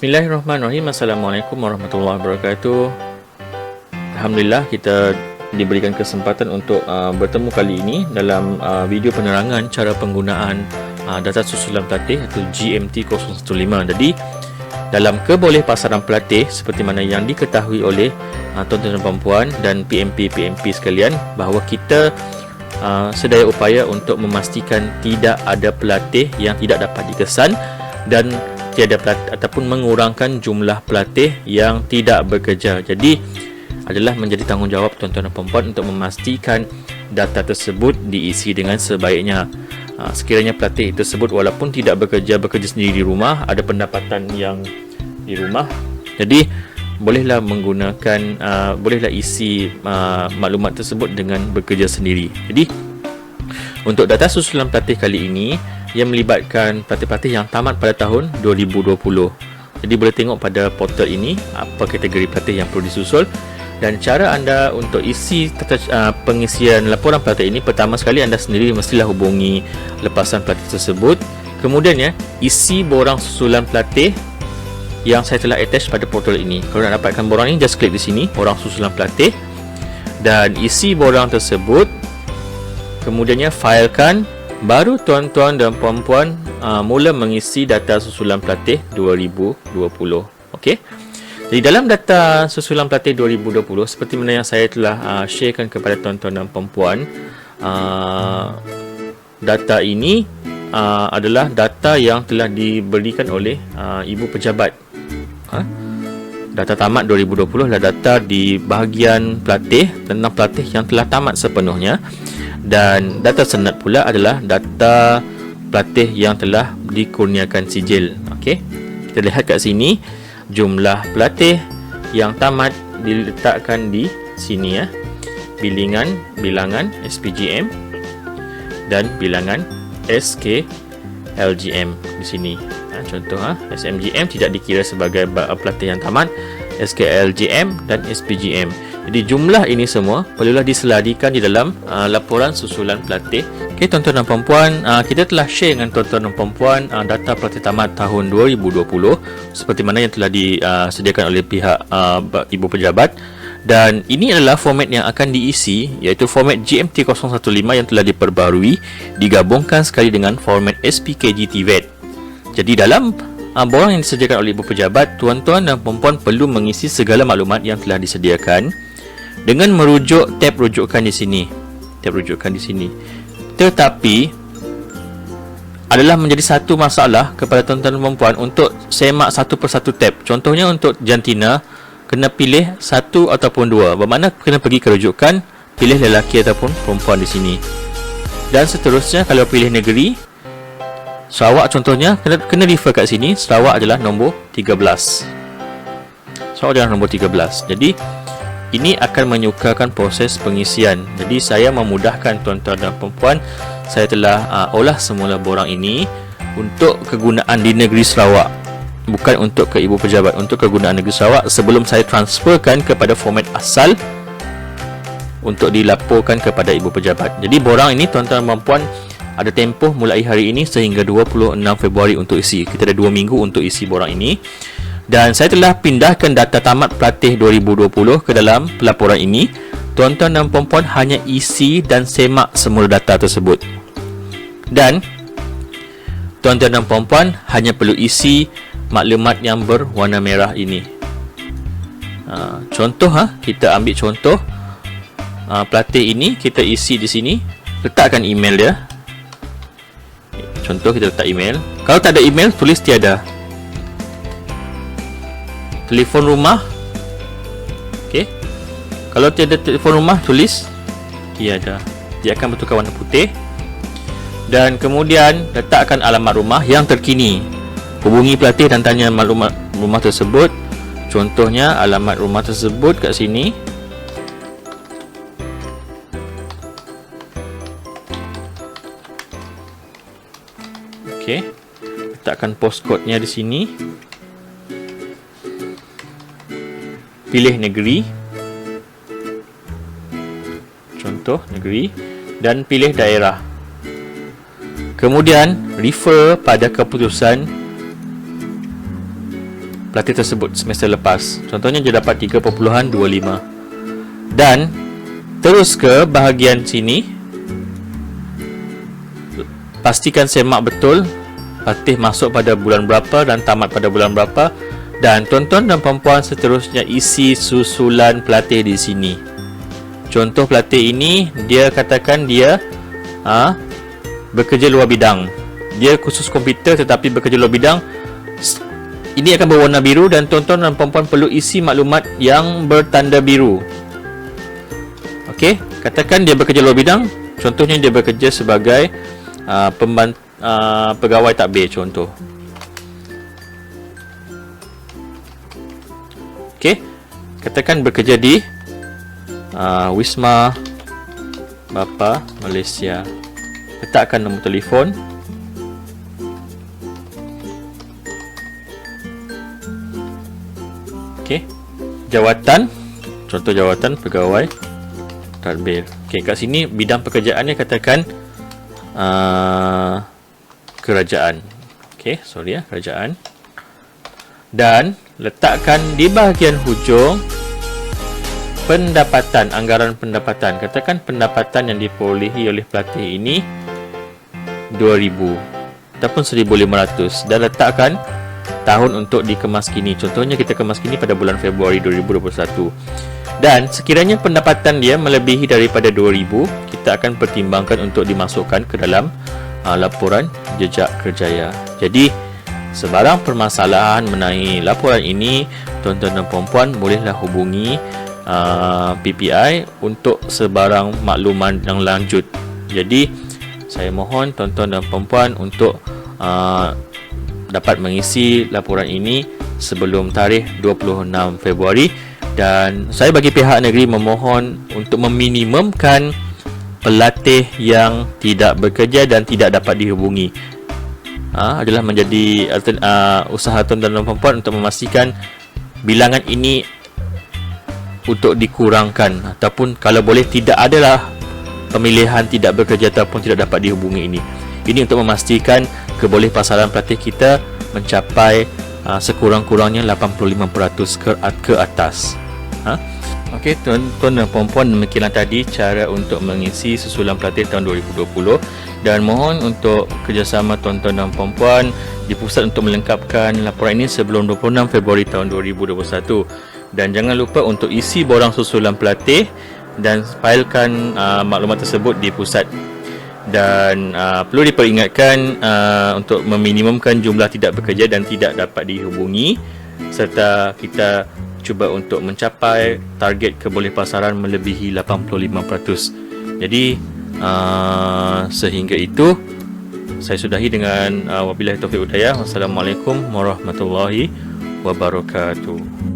Bismillahirrahmanirrahim. Assalamualaikum warahmatullahi wabarakatuh. Alhamdulillah kita diberikan kesempatan untuk bertemu kali ini dalam video penerangan cara penggunaan data susulan pelatih atau GMT 015. Jadi dalam kebolehpasaran pelatih seperti mana yang diketahui oleh tuan-tuan dan puan dan PMP sekalian, bahawa kita sedaya upaya untuk memastikan tidak ada pelatih yang tidak dapat dikesan dan tiada pelatih ataupun mengurangkan jumlah pelatih yang tidak bekerja. Jadi adalah menjadi tanggungjawab tuan-tuan dan puan untuk memastikan data tersebut diisi dengan sebaiknya. Sekiranya pelatih tersebut walaupun tidak bekerja sendiri di rumah, ada pendapatan yang di rumah, jadi bolehlah menggunakan bolehlah isi maklumat tersebut dengan bekerja sendiri. Jadi untuk data susulan pelatih kali ini yang melibatkan pelatih-pelatih yang tamat pada tahun 2020. Jadi boleh tengok pada portal ini apa kategori pelatih yang perlu disusul dan cara anda untuk isi pengisian laporan pelatih ini. Pertama sekali anda sendiri mestilah hubungi lepasan pelatih tersebut. Kemudian isi borang susulan pelatih yang saya telah attach pada portal ini. Kalau nak dapatkan borang ini, just klik di sini, borang susulan pelatih, dan isi borang tersebut. Kemudiannya filekan, baru tuan-tuan dan puan-puan mula mengisi data susulan pelatih 2020. Okey. Jadi dalam data susulan pelatih 2020 seperti mana yang saya telah sharekan kepada tuan-tuan dan puan-puan, data ini adalah data yang telah diberikan oleh ibu pejabat. Data tamat 2020 adalah data di bahagian pelatih, tentang pelatih yang telah tamat sepenuhnya. Dan data senat pula adalah data pelatih yang telah dikurniakan sijil. Okey. Kita lihat kat sini jumlah pelatih yang tamat diletakkan di sini bilangan SPGM dan bilangan SKLGM di sini. Contoh SMGM tidak dikira sebagai pelatih yang tamat, SKLGM dan SPGM. Jadi jumlah ini semua perlulah diseladikan di dalam laporan susulan pelatih. Okey tuan-tuan dan puan-puan, kita telah share dengan tuan-tuan dan puan-puan data pelatih tamat tahun 2020 seperti mana yang telah disediakan oleh pihak ibu pejabat, dan ini adalah format yang akan diisi, iaitu format GMT 015 yang telah diperbarui digabungkan sekali dengan format SPKG TVET. Jadi dalam borang yang disediakan oleh ibu pejabat, tuan-tuan dan puan-puan perlu mengisi segala maklumat yang telah disediakan dengan merujuk tab rujukan di sini. Tetapi adalah menjadi satu masalah kepada tuan-tuan dan puan-puan untuk semak satu persatu tab. Contohnya untuk jantina kena pilih satu ataupun dua. Bermakna kena pergi ke rujukan, pilih lelaki ataupun perempuan di sini. Dan seterusnya kalau pilih negeri, Sarawak contohnya kena refer kat sini. Sarawak adalah nombor 13. Jadi ini akan menyukarkan proses pengisian. Jadi saya memudahkan tuan-tuan dan puan-puan. Saya telah olah semula borang ini untuk kegunaan di negeri Sarawak, bukan untuk ke ibu pejabat, untuk kegunaan negeri Sarawak sebelum saya transferkan kepada format asal untuk dilaporkan kepada ibu pejabat. Jadi borang ini tuan-tuan dan puan-puan ada tempoh mulai hari ini sehingga 26 Februari untuk isi. Kita ada 2 minggu untuk isi borang ini. Dan saya telah pindahkan data tamat pelatih 2020 ke dalam pelaporan ini. Tuan-tuan dan puan-puan hanya isi dan semak semula data tersebut. Dan tuan-tuan dan puan-puan hanya perlu isi maklumat yang berwarna merah ini. Contoh, kita ambil contoh pelatih ini, kita isi di sini, letakkan email dia. Contoh kita letak email. Kalau tak ada email, tulis tiada. Telefon rumah. Okey. Kalau tiada telefon rumah, tulis tiada. Dia akan bertukar warna putih. Dan kemudian letakkan alamat rumah yang terkini. Hubungi pelatih dan tanya maklumat rumah tersebut. Contohnya alamat rumah tersebut kat sini. Okey. Letakkan postcode-nya di sini. Pilih negeri. Contoh negeri dan pilih daerah. Kemudian refer pada keputusan pelatih tersebut semester lepas. Contohnya dia dapat 3.25. Dan terus ke bahagian sini, pastikan semak betul pelatih masuk pada bulan berapa dan tamat pada bulan berapa. Dan tuan-tuan dan puan-puan seterusnya isi susulan pelatih di sini. Contoh pelatih ini, dia katakan dia bekerja luar bidang. Dia khusus komputer tetapi bekerja luar bidang. Ini akan berwarna biru dan tuan-tuan dan puan-puan perlu isi maklumat yang bertanda biru. Okey, katakan dia bekerja luar bidang. Contohnya dia bekerja sebagai pegawai takbir contoh. Okey, katakan bekerja di Wisma Bapa Malaysia. Letakkan nombor telefon. Okey, jawatan, contoh jawatan pegawai tadbir. Okey, kat sini bidang pekerjaannya katakan kerajaan. Okey, sorry kerajaan. Dan letakkan di bahagian hujung pendapatan, anggaran pendapatan. Katakan pendapatan yang diperolehi oleh pelatih ini 2,000 ataupun 1,500 dan letakkan tahun untuk dikemaskini. Contohnya kita kemaskini pada bulan Februari 2021. Dan sekiranya pendapatan dia melebihi daripada 2,000, kita akan pertimbangkan untuk dimasukkan ke dalam laporan jejak kerjaya. Jadi sebarang permasalahan mengenai laporan ini, tuan-tuan dan puan-puan bolehlah hubungi PPI untuk sebarang makluman yang lanjut. Jadi saya mohon tuan-tuan dan puan-puan untuk dapat mengisi laporan ini sebelum tarikh 26 Februari. Dan saya bagi pihak negeri memohon untuk meminimumkan pelatih yang tidak bekerja dan tidak dapat dihubungi. Adalah menjadi usaha tuan-tuan dan puan-puan untuk memastikan bilangan ini untuk dikurangkan, ataupun kalau boleh tidak adalah pemilihan tidak bekerja ataupun tidak dapat dihubungi ini. Ini untuk memastikan kebolehpasaran pelatih kita mencapai sekurang-kurangnya 85% ke atas. Okey, tuan-tuan dan puan-puan, demikianlah tadi cara untuk mengisi susulan pelatih tahun 2020. Dan mohon untuk kerjasama tuan-tuan dan puan-puan di pusat untuk melengkapkan laporan ini sebelum 26 Februari tahun 2021. Dan jangan lupa untuk isi borang susulan pelatih dan failkan maklumat tersebut di pusat. Dan perlu diperingatkan untuk meminimumkan jumlah tidak bekerja dan tidak dapat dihubungi, serta kita cuba untuk mencapai target kebolehpasaran melebihi 85%. Jadi sehingga itu saya sudahi dengan wabillahi taufiq hidayah. Wassalamualaikum warahmatullahi wabarakatuh.